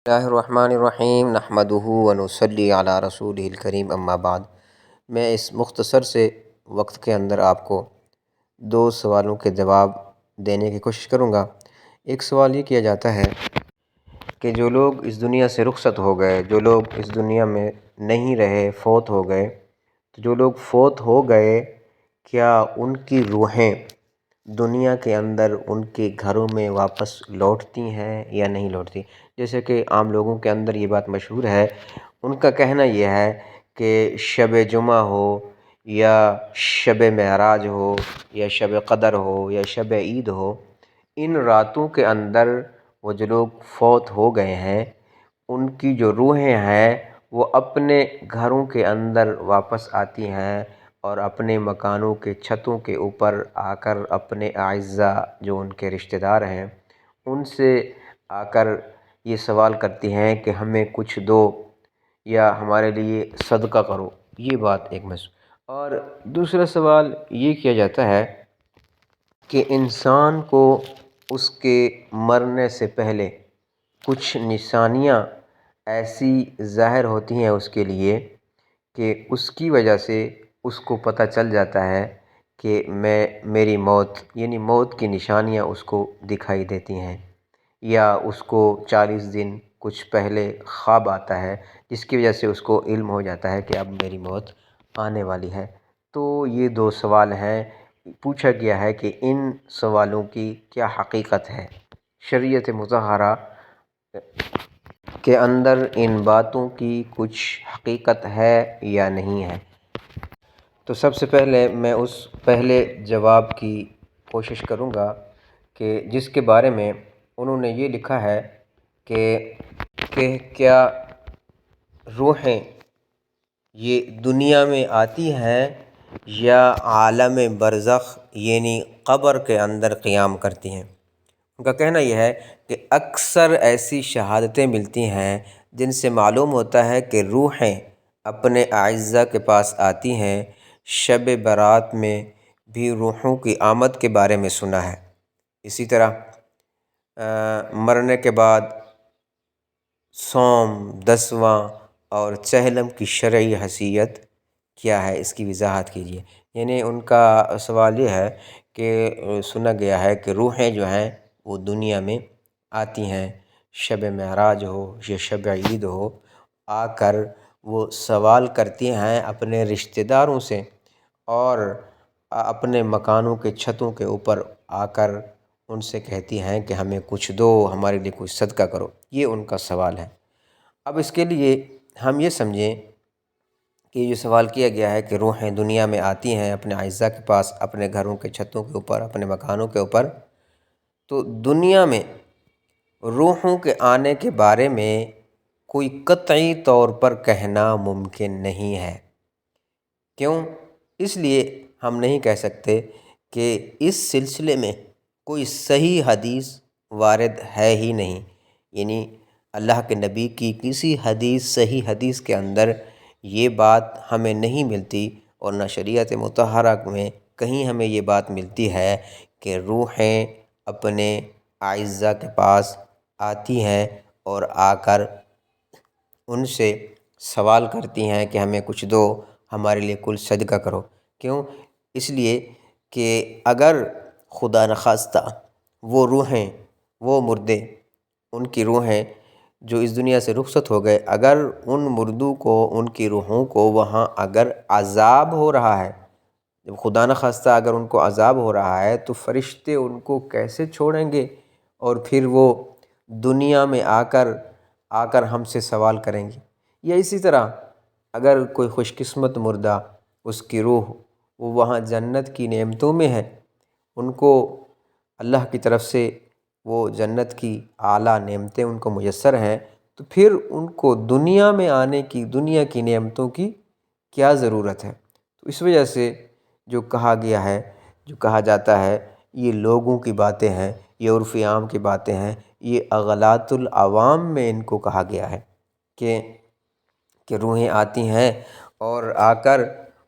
اللہ الرحمن الرحیم نحمدہ ونصلی علی رسولہ الکریم اما بعد۔ میں اس مختصر سے وقت کے اندر آپ کو دو سوالوں کے جواب دینے کی کوشش کروں گا۔ ایک سوال یہ کیا جاتا ہے کہ جو لوگ اس دنیا سے رخصت ہو گئے، جو لوگ اس دنیا میں نہیں رہے، فوت ہو گئے، تو جو لوگ فوت ہو گئے کیا ان کی روحیں دنیا کے اندر ان کے گھروں میں واپس لوٹتی ہیں یا نہیں لوٹتی؟ جیسے کہ عام لوگوں کے اندر یہ بات مشہور ہے، ان کا کہنا یہ ہے کہ شب جمعہ ہو یا شب معراج ہو یا شب قدر ہو یا شب عید ہو، ان راتوں کے اندر وہ جو لوگ فوت ہو گئے ہیں ان کی جو روحیں ہیں وہ اپنے گھروں کے اندر واپس آتی ہیں اور اپنے مکانوں کے چھتوں کے اوپر آ کر اپنے اعزاء جو ان کے رشتہ دار ہیں ان سے آ کر یہ سوال کرتی ہیں کہ ہمیں کچھ دو یا ہمارے لیے صدقہ کرو۔ یہ بات ایک اور دوسرا سوال یہ کیا جاتا ہے کہ انسان کو اس کے مرنے سے پہلے کچھ نشانیاں ایسی ظاہر ہوتی ہیں اس کے لیے کہ اس کی وجہ سے اس کو پتہ چل جاتا ہے کہ میری موت، یعنی موت کی نشانیاں اس کو دکھائی دیتی ہیں، یا اس کو 40 دن کچھ پہلے خواب آتا ہے جس کی وجہ سے اس کو علم ہو جاتا ہے کہ اب میری موت آنے والی ہے۔ تو یہ دو سوال ہیں، پوچھا گیا ہے کہ ان سوالوں کی کیا حقیقت ہے، شریعت مطہرہ کے اندر ان باتوں کی کچھ حقیقت ہے یا نہیں ہے۔ تو سب سے پہلے میں اس پہلے جواب کی کوشش کروں گا کہ جس کے بارے میں انہوں نے یہ لکھا ہے کہ کیا روحیں یہ دنیا میں آتی ہیں یا عالم برزخ یعنی قبر کے اندر قیام کرتی ہیں؟ ان کا کہنا یہ ہے کہ اکثر ایسی شہادتیں ملتی ہیں جن سے معلوم ہوتا ہے کہ روحیں اپنے اعزاء کے پاس آتی ہیں۔ شب برات میں بھی روحوں کی آمد کے بارے میں سنا ہے۔ اسی طرح مرنے کے بعد صوم، دسواں اور چہلم کی شرعی حیثیت کیا ہے، اس کی وضاحت کیجیے۔ یعنی ان کا سوال یہ ہے کہ سنا گیا ہے کہ روحیں جو ہیں وہ دنیا میں آتی ہیں، شب معراج ہو یا شب عید ہو، آ کر وہ سوال کرتی ہیں اپنے رشتہ داروں سے اور اپنے مکانوں کے چھتوں کے اوپر آ کر ان سے کہتی ہیں کہ ہمیں کچھ دو، ہمارے لیے کچھ صدقہ کرو۔ یہ ان کا سوال ہے۔ اب اس کے لیے ہم یہ سمجھیں کہ یہ سوال کیا گیا ہے کہ روحیں دنیا میں آتی ہیں اپنے اعزاء کے پاس، اپنے گھروں کے چھتوں کے اوپر، اپنے مکانوں کے اوپر، تو دنیا میں روحوں کے آنے کے بارے میں کوئی قطعی طور پر کہنا ممکن نہیں ہے۔ کیوں؟ اس لیے ہم نہیں کہہ سکتے کہ اس سلسلے میں کوئی صحیح حدیث وارد ہے ہی نہیں، یعنی اللہ کے نبی کی کسی حدیث، صحیح حدیث کے اندر یہ بات ہمیں نہیں ملتی، اور نہ شریعت مطہرہ میں کہیں ہمیں یہ بات ملتی ہے کہ روحیں اپنے اعزاء کے پاس آتی ہیں اور آ کر ان سے سوال کرتی ہیں کہ ہمیں کچھ دو، ہمارے لیے کل صدقہ کرو۔ کیوں؟ اس لیے کہ اگر خدا نخواستہ وہ روحیں، وہ مردے، ان کی روحیں جو اس دنیا سے رخصت ہو گئے، اگر ان مردوں کو، ان کی روحوں کو وہاں اگر عذاب ہو رہا ہے، جب خدا نخواستہ اگر ان کو عذاب ہو رہا ہے تو فرشتے ان کو کیسے چھوڑیں گے اور پھر وہ دنیا میں آ کر ہم سے سوال کریں گے؟ یا اسی طرح اگر کوئی خوش قسمت مردہ، اس کی روح وہ وہاں جنت کی نعمتوں میں ہے، ان کو اللہ کی طرف سے وہ جنت کی اعلیٰ نعمتیں ان کو میسر ہیں، تو پھر ان کو دنیا میں آنے کی، دنیا کی نعمتوں کی کیا ضرورت ہے؟ تو اس وجہ سے جو کہا گیا ہے، جو کہا جاتا ہے، یہ لوگوں کی باتیں ہیں، یہ عرف عام کی باتیں ہیں، یہ اغلاط العوام میں ان کو کہا گیا ہے کہ روحیں آتی ہیں اور آ کر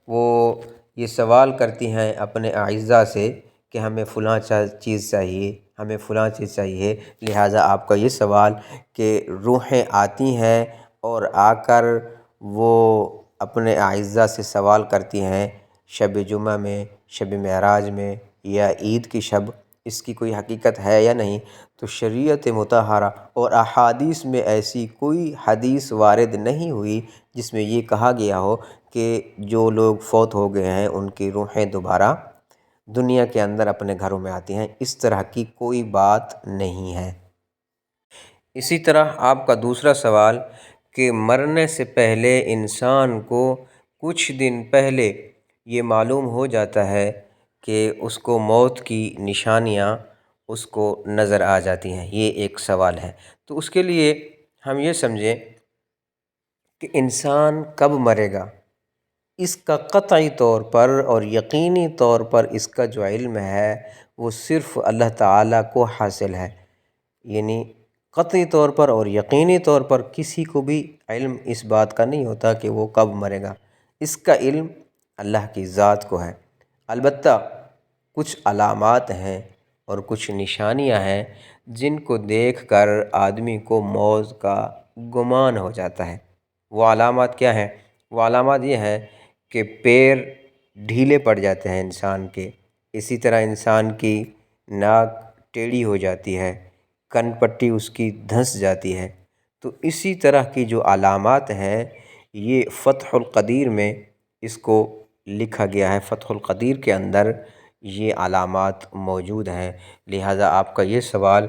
وہ یہ سوال کرتی ہیں اپنے اعزاء سے کہ ہمیں فلاں چیز چاہیے، ہمیں فلاں چیز چاہیے، لہٰذا آپ کا یہ سوال کہ روحیں آتی ہیں اور آ کر وہ اپنے اعزاء سے سوال کرتی ہیں شب جمعہ میں، شب معراج میں یا عید کی شب، اس کی کوئی حقیقت ہے یا نہیں؟ تو شریعت مطہرہ اور احادیث میں ایسی کوئی حدیث وارد نہیں ہوئی جس میں یہ کہا گیا ہو کہ جو لوگ فوت ہو گئے ہیں ان کی روحیں دوبارہ دنیا کے اندر اپنے گھروں میں آتی ہیں، اس طرح کی کوئی بات نہیں ہے۔ اسی طرح آپ کا دوسرا سوال کہ مرنے سے پہلے انسان کو کچھ دن پہلے یہ معلوم ہو جاتا ہے کہ اس کو موت کی نشانیاں اس کو نظر آ جاتی ہیں، یہ ایک سوال ہے۔ تو اس کے لیے ہم یہ سمجھیں کہ انسان کب مرے گا، اس کا قطعی طور پر اور یقینی طور پر اس کا جو علم ہے وہ صرف اللہ تعالیٰ کو حاصل ہے، یعنی قطعی طور پر اور یقینی طور پر کسی کو بھی علم اس بات کا نہیں ہوتا کہ وہ کب مرے گا، اس کا علم اللہ کی ذات کو ہے۔ البتہ کچھ علامات ہیں اور کچھ نشانیاں ہیں جن کو دیکھ کر آدمی کو موت کا گمان ہو جاتا ہے۔ وہ علامات کیا ہیں؟ وہ علامات یہ ہیں کہ پیر ڈھیلے پڑ جاتے ہیں انسان کے، اسی طرح انسان کی ناک ٹیڑھی ہو جاتی ہے، کن پٹی اس کی دھنس جاتی ہے۔ تو اسی طرح کی جو علامات ہیں یہ فتح القدیر میں اس کو لکھا گیا ہے، فتح القدیر کے اندر یہ علامات موجود ہیں۔ لہٰذا آپ کا یہ سوال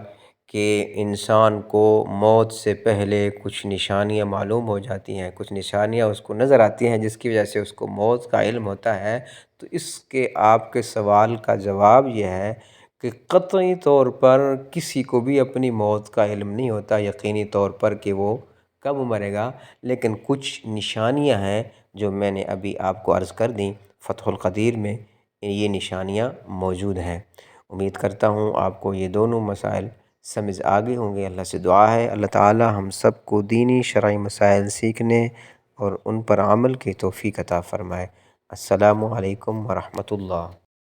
کہ انسان کو موت سے پہلے کچھ نشانیاں معلوم ہو جاتی ہیں، کچھ نشانیاں اس کو نظر آتی ہیں جس کی وجہ سے اس کو موت کا علم ہوتا ہے، تو اس کے آپ کے سوال کا جواب یہ ہے کہ قطعی طور پر کسی کو بھی اپنی موت کا علم نہیں ہوتا یقینی طور پر کہ وہ کب مرے گا، لیکن کچھ نشانیاں ہیں جو میں نے ابھی آپ کو عرض کر دیں، فتح القدیر میں یہ نشانیاں موجود ہیں۔ امید کرتا ہوں آپ کو یہ دونوں مسائل سمجھ آگے ہوں گے۔ اللہ سے دعا ہے اللہ تعالی ہم سب کو دینی شرعی مسائل سیکھنے اور ان پر عمل کی توفیق عطا فرمائے۔ السلام علیکم ورحمۃ اللہ۔